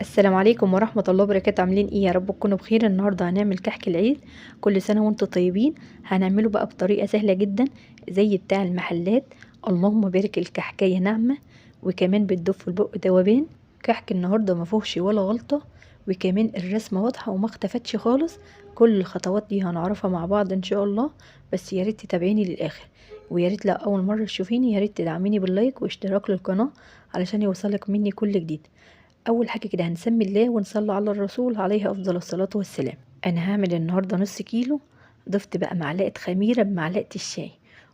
السلام عليكم ورحمة الله وبركاته. عاملين ايه؟ يا رب تكونوا بخير. النهاردة هنعمل كحك العيد. كل سنة وانتم طيبين. هنعمله بقى بطريقة سهلة جدا زي بتاع المحلات. اللهم بارك، الكحكاية ناعمة وكمان بتدوب في البق دوبان. كحك النهاردة ما فيهوش ولا غلطة، وكمان الرسمة واضحة وما اختفتش خالص. كل الخطوات دي هنعرفها مع بعض ان شاء الله، بس يا ريت تتابعيني للاخر. ويا ريت لو اول مرة تشوفيني يا ريت تدعميني باللايك واشتراك للقناة علشان يوصلك مني كل جديد. اول حاجه كده هنسمي الله ونصلي على الرسول عليه افضل الصلاه والسلام. انا هعمل النهارده نص كيلو. ضفت بقى معلقه خميره بمعلقه الشاي،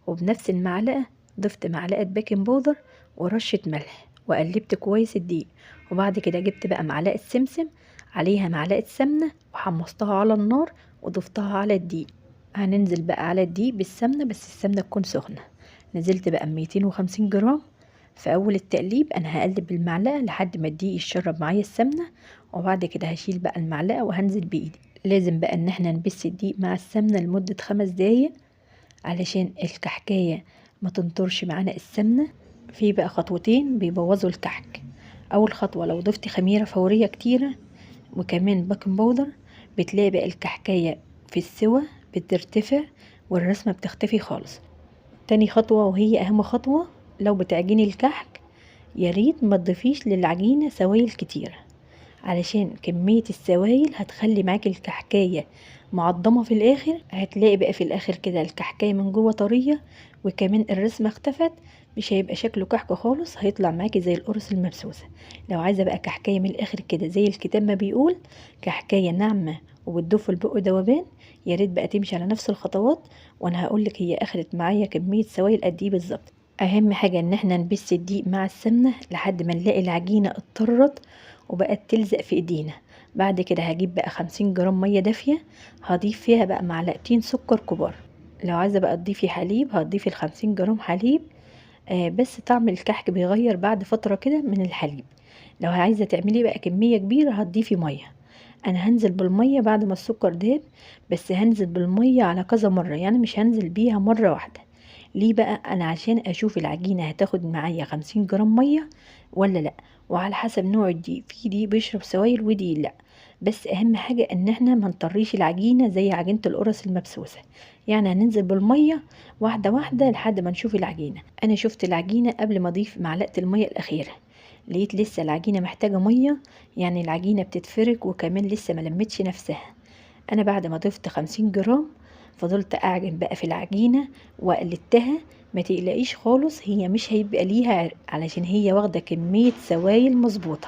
وبنفس المعلقه ضفت معلقه بيكنج باودر ورشه ملح، وقلبت كويس الدقيق. وبعد كده جبت بقى معلقه سمسم عليها معلقه سمنه وحمصتها على النار وضفتها على الدقيق. هننزل بقى على الدقيق بالسمنه، بس السمنه تكون سخنه. نزلت بقى 250 جرام. في اول التقليب انا هقلب بالمعلقه لحد ما الدقيق يشرب معايا السمنه، وبعد كده هشيل بقى المعلقه وهنزل بايدي. لازم بقى ان احنا نبس الدقيق مع السمنه لمده 5 دقايق علشان الكحكايه ما تنطرش معانا السمنه. في بقى خطوتين بيبوظوا الكحك. اول خطوه لو ضفت خميره فوريه كتيره وكمان بيكنج باودر، بتلاقي بقى الكحكايه في السوا بترتفع والرسمه بتختفي خالص. تاني خطوة وهي أهم خطوة، لو بتعجني الكحك يا ريت ما تضيفيش للعجينة سوائل كتيرة، علشان كمية السوائل هتخلي معاكي الكحكاية معضمة في الآخر. هتلاقي بقى في الآخر كده الكحكاية من جوه طرية، وكمان الرسمة اختفت. مش هيبقى شكله كحك خالص، هيطلع معاكي زي القرص المبسوسة. لو عايزة بقى كحكاية من الآخر كده زي الكتاب ما بيقول، كحكاية ناعمة وبتدوب في البق دوبان، يا ريت بقى تمشي على نفس الخطوات، وانا هقولك هي اخدت معايا كمية سوائل قد ايه بالظبط. اهم حاجة ان احنا نبس الدقيق مع السمنة لحد ما نلاقي العجينة اتطرت وبقت تلزق في ايدينا. بعد كده هجيب بقى 50 جرام مية دافية، هضيف فيها بقى معلقتين سكر كبار. لو عايزة بقى تضيفي حليب هتضيفي ال50 جرام حليب. بس طعم الكحك بيغير بعد فترة كده من الحليب. لو عايزة تعملي بقى كمية كبيرة هتضيفي مية. انا هنزل بالمية بعد ما السكر داب، بس هنزل بالمية على كذا مرة، يعني مش هنزل بيها مرة واحدة. ليه بقى؟ انا عشان اشوف العجينة هتاخد معايا 50 جرام مية ولا لا، وعلى حسب نوع الدقيق. في دقيق بيشرب سوائل ودي لا. بس اهم حاجة ان احنا ما نطريش العجينة زي عجينة القرص المبسوسة. يعني هننزل بالمية واحدة واحدة لحد ما نشوف العجينة. انا شفت العجينة قبل ما اضيف معلقة المية الاخيرة، لقيت لسه العجينة محتاجة مية، يعني العجينة بتتفرك وكمان لسه ملمتش نفسها. انا بعد ما ضفت 50 جرام فضلت اعجن بقى في العجينة وقلدتها. ما تقلقيش خالص، هي مش هيبقى ليها عرق علشان هي واخدة كمية سوائل مظبوطة.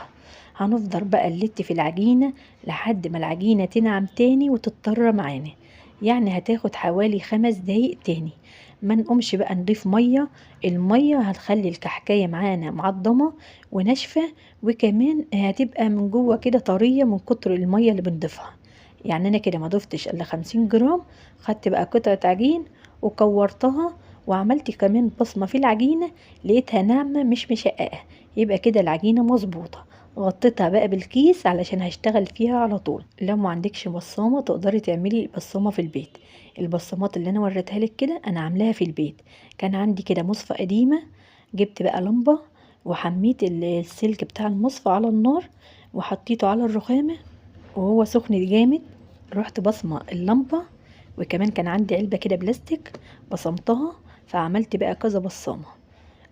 هنفضل بقى نلت في العجينة لحد ما العجينة تنعم تاني وتضطر معانا. يعني هتاخد حوالي 5 دقايق تاني. ما نقومش بقى نضيف مية. المية هتخلي الكحكاية معانا معضمة وناشفة، وكمان هتبقى من جوه كده طرية من كتر المية اللي بنضيفها. يعني انا كده ما ضفتش الا 50 جرام. خدت بقى قطعة عجين وكورتها، وعملت كمان بصمة في العجينة، لقيتها ناعمة مش مشققة. يبقى كده العجينة مظبوطة. غطيتها بقى بالكيس علشان هشتغل فيها على طول. لو ما عندكش بصامة تقدري تعملي بصامة في البيت. البصمات اللي انا وريتها لك كده انا عاملاها في البيت. كان عندي كده مصفى قديمة، جبت بقى لمبة وحميت السلك بتاع المصفى على النار وحطيته على الرخامة وهو سخن جامد. رحت بصمة اللمبة، وكمان كان عندي علبة كده بلاستيك بصمتها، فعملت بقى كذا بصامة.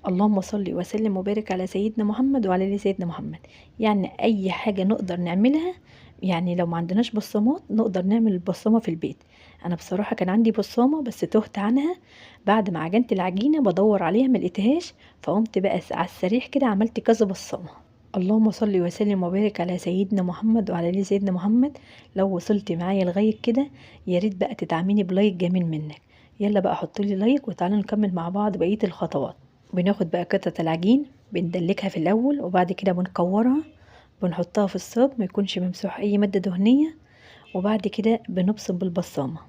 اللهم صل وسلم وبارك على سيدنا محمد وعلى ال سيدنا محمد. يعني اي حاجة نقدر نعملها، يعني لو ما عندناش بصامات نقدر نعمل البصامة في البيت. انا بصراحة كان عندي بصامة بس تهت عنها. بعد ما عجنت العجينة بدور عليها ما لقيتهاش، فقمت بقى على السريع كده عملت كذا بصامة. اللهم صل وسلم وبارك على سيدنا محمد وعلى ال سيدنا محمد. لو وصلت معايا لغاية كده يا ريت بقى تدعميني بلايك جميل منك. يلا بقى حطولي لايك وتعالوا نكمل مع بعض بقية الخطوات. بناخد بقى قطعة العجين بندلكها في الأول، وبعد كده بنكورها، بنحطها في الصاج ما يكونش ممسوح أي مادة دهنية، وبعد كده بنبصم بالبصامة.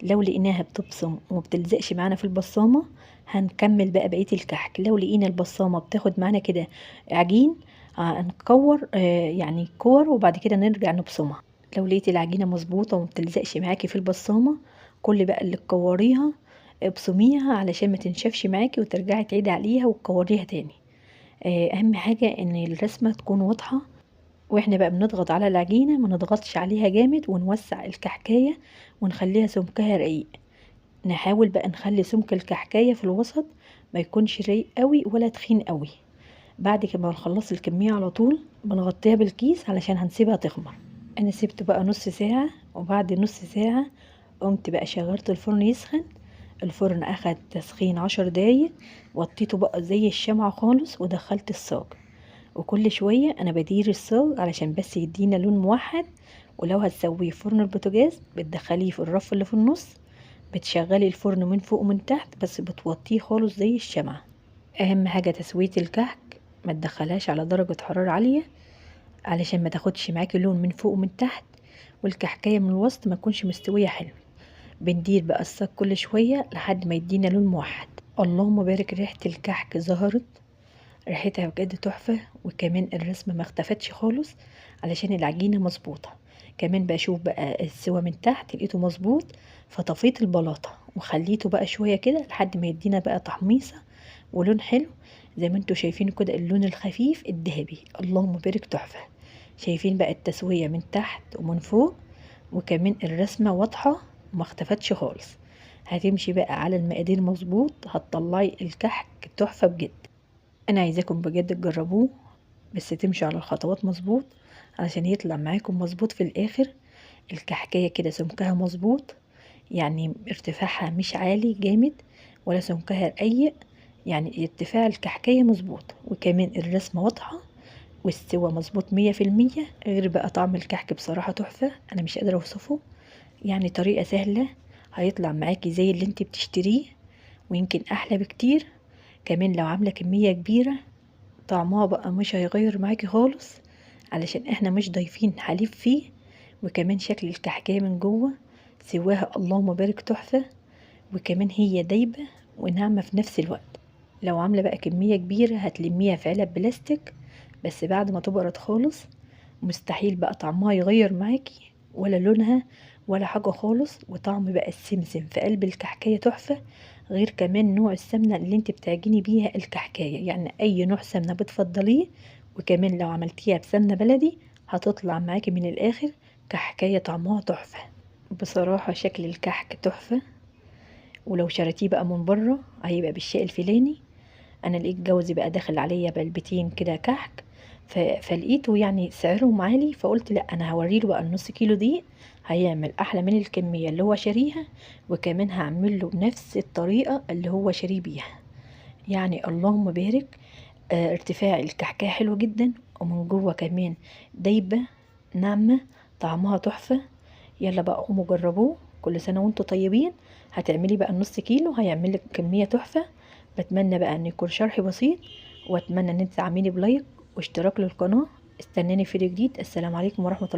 لو لقيناها بتبصم ومبتلزقش معانا في البصامة هنكمل بقى بقية الكحك. لو لقينا البصامة بتاخد معانا كده عجين هنكور يعني كور، وبعد كده نرجع نبصمها. لو لقيت العجينة مظبوطة ومبتلزقش معاكي في البصامة، كل بقى اللي تكوريها ابصميها علشان ما تنشفش معاكي وترجعي تعيدي عليها وتكوريها تاني. اهم حاجة ان الرسمة تكون واضحة واحنا بقى بنضغط على العجينة ما نضغطش عليها جامد، ونوسع الكحكاية ونخليها سمكها رقيق. نحاول بقى نخلي سمك الكحكاية في الوسط، ما يكونش رقيق قوي ولا تخين قوي. بعد كده ما نخلص الكمية على طول بنغطيها بالكيس علشان هنسيبها تخمر. انا سبت بقى نص ساعة، وبعد نص ساعة قمت بقى شغلت الفرن يسخن. الفرن اخد تسخين 10 دقايق، وطيته بقى زي الشمعة خالص ودخلت الصاج. وكل شوية انا بدير الصاج علشان بس يدينا لون موحد. ولو هتسويه في فرن البوتاجاز بتدخليه في الرف اللي في النص، بتشغلي الفرن من فوق ومن تحت بس بتوطيه خالص زي الشمعة. اهم حاجة تسوية الكحك ما تدخلهاش على درجة حرارة عالية علشان ما تاخدش معاكي لون من فوق ومن تحت، والكحكاية من الوسط ما تكونش مستوية حلو. بندير بقى الصاج كل شوية لحد ما يدينا لون موحد. اللهم بارك، ريحة الكحك ظهرت، ريحتها بجد تحفة. وكمان الرسمة ما اختفتش خالص علشان العجينة مظبوطة. كمان بشوف بقى السوا من تحت لقيته مظبوط، فطفيت البلاطة وخليته بقى شوية كده لحد ما يدينا بقى تحميصة ولون حلو. زي ما انتوا شايفين كده اللون الخفيف الذهبي، اللهم بارك تحفة. شايفين بقى التسوية من تحت ومن فوق، وكمان الرسمة واضحة وما اختفتش خالص. هتمشي بقى على المقادير مظبوط هتطلعي الكحك تحفة بجد. انا عايزاكم بجد تجربوه، بس تمشوا على الخطوات مظبوط علشان يطلع معاكم مظبوط في الاخر. الكحكاية كده سمكها مظبوط، يعني ارتفاعها مش عالي جامد ولا سمكها رقيق، يعني ارتفاع الكحكاية مظبوط. وكمان الرسمة واضحة والسوا مظبوط 100%. غير بقى طعم الكحك بصراحة تحفة، انا مش قادرة اوصفه. يعني طريقة سهلة هيطلع معاكي زي اللي انت بتشتريه ويمكن احلى بكتير. كمان لو عاملة كمية كبيرة طعمها بقى مش هيغير معاكي خالص علشان احنا مش ضايفين حليب فيه. وكمان شكل الكحكاية من جوه سواها اللهم بارك تحفة. وكمان هي دايبة وناعمة في نفس الوقت. لو عاملة بقى كمية كبيرة هتلميها في علب بلاستيك بس بعد ما تبرد خالص. مستحيل بقى طعمها يغير معاكي ولا لونها ولا حاجة خالص. وطعم بقى السمسم في قلب الكحكاية تحفة. غير كمان نوع السمنة اللي انت بتعجني بيها الكحكاية، يعني اي نوع سمنة بتفضليه. وكمان لو عملتيها بسمنة بلدي هتطلع معاكي من الاخر كحكاية طعمها تحفة. بصراحة شكل الكحك تحفة، ولو شريتيه بقى من بره هيبقى بالشيء الفلاني. انا لقيت جوزي بقى داخل عليا بعلبتين كده كحك، فلقيته يعني سعرهم عالي، فقلت لا انا هوريله بقى النص كيلو دي هيعمل احلى من الكمية اللي هو شاريها. وكمان هعمل له بنفس الطريقة اللي هو شاريه بيها. يعني اللهم بارك. ارتفاع الكحكاية حلو جدا ومن جوه كمان دايبة ناعمة، طعمها تحفة. يلا بقى قوموا جربوه، كل سنة وانتوا طيبين. هتعملي بقى النص كيلو هيعملك كمية تحفة. بتمنى بقى ان يكون شرحي بسيط، واتمنى ان انت تعملي بلايك واشتراك للقناة. استناني في فيديو جديد. السلام عليكم ورحمة الله.